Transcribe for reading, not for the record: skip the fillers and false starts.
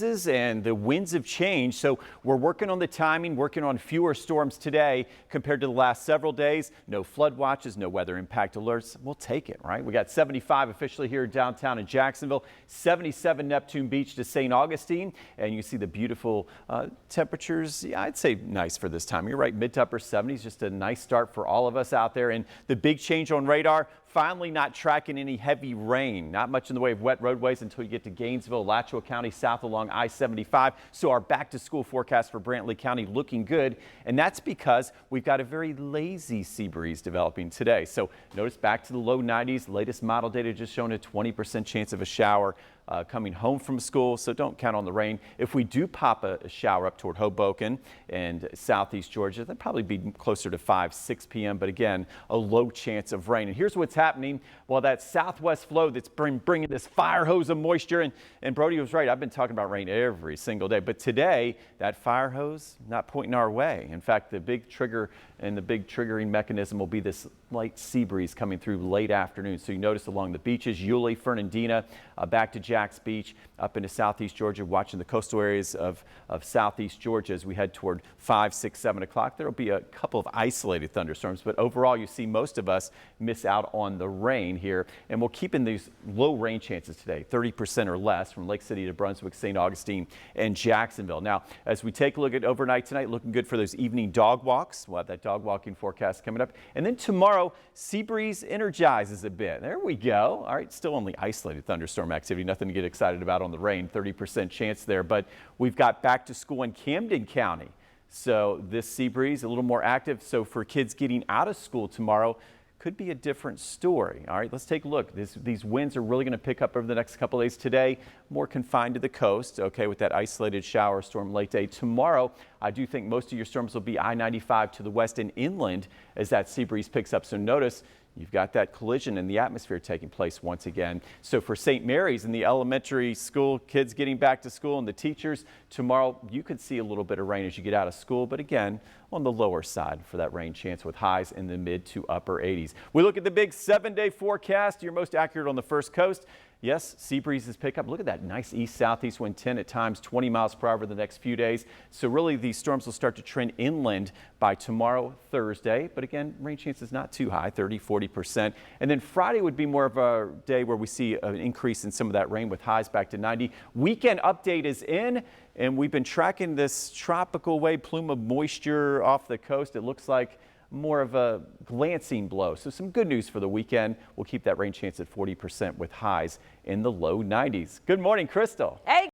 And the winds have changed, so we're working on the timing, working on fewer storms today compared to the last several days. No flood watches, no weather impact alerts. We'll take it, right? We got 75 officially here downtown in Jacksonville, 77 Neptune Beach to St. Augustine, and you see the beautiful temperatures. Yeah, I'd say nice for this time. You're right, mid to upper 70s, just a nice start for all of us out there. And the big change on radar, finally not tracking any heavy rain. Not much in the way of wet roadways until you get to Gainesville, Alachua County, south along I-75. So our back to school forecast for Brantley County looking good. And that's because we've got a very lazy sea breeze developing today. So notice back to the low 90s. Latest model data just showing a 20% chance of a shower coming home from school, so don't count on the rain. If we do pop a shower up toward Hoboken and southeast Georgia, that'd probably be closer to 5-6 p.m. But again, a low chance of rain. And here's what's happening. Well, that southwest flow that's bringing this fire hose of moisture, and Brody was right. I've been talking about rain every single day, but today that fire hose not pointing our way. In fact, the big trigger and the big triggering mechanism will be this light sea breeze coming through late afternoon. So you notice along the beaches, Yulee, Fernandina, back to Jacks Beach, up into southeast Georgia, watching the coastal areas of southeast Georgia as we head toward 5, 6, 7 o'clock. There will be a couple of isolated thunderstorms, but overall you see most of us miss out on the rain here. And we'll keep in these low rain chances today, 30% or less from Lake City to Brunswick, St. Augustine, and Jacksonville. Now, as we take a look at overnight tonight, looking good for those evening dog walks. We'll have that dog walking forecast coming up. And then tomorrow, sea breeze energizes a bit. There we go. All right, still only isolated thunderstorm activity, nothing to get excited about on the rain, 30% chance there. But we've got back to school in Camden County. So this sea breeze a little more active. So for kids getting out of school tomorrow, could be a different story. All right, let's take a look. These winds are really going to pick up over the next couple of days. Today, more confined to the coast, okay, with that isolated shower storm late day. Tomorrow, I do think most of your storms will be I-95 to the west and inland as that sea breeze picks up. So notice you've got that collision in the atmosphere taking place once again. So for St. Mary's and the elementary school, kids getting back to school and the teachers, tomorrow you could see a little bit of rain as you get out of school, but again, on the lower side for that rain chance with highs in the mid to upper 80s. We look at the big 7-day forecast, your most accurate on the first coast. Yes, sea breezes pick up. Look at that nice east-southeast wind, 10 at times, 20 miles per hour over the next few days. So really these storms will start to trend inland by tomorrow, Thursday. But again, rain chances not too high, 30-40%. And then Friday would be more of a day where we see an increase in some of that rain with highs back to 90. Weekend update is in, and we've been tracking this tropical wave plume of moisture off the coast. It looks like more of a glancing blow. So some good news for the weekend. We'll keep that rain chance at 40% with highs in the low 90s. Good morning, Crystal. Hey.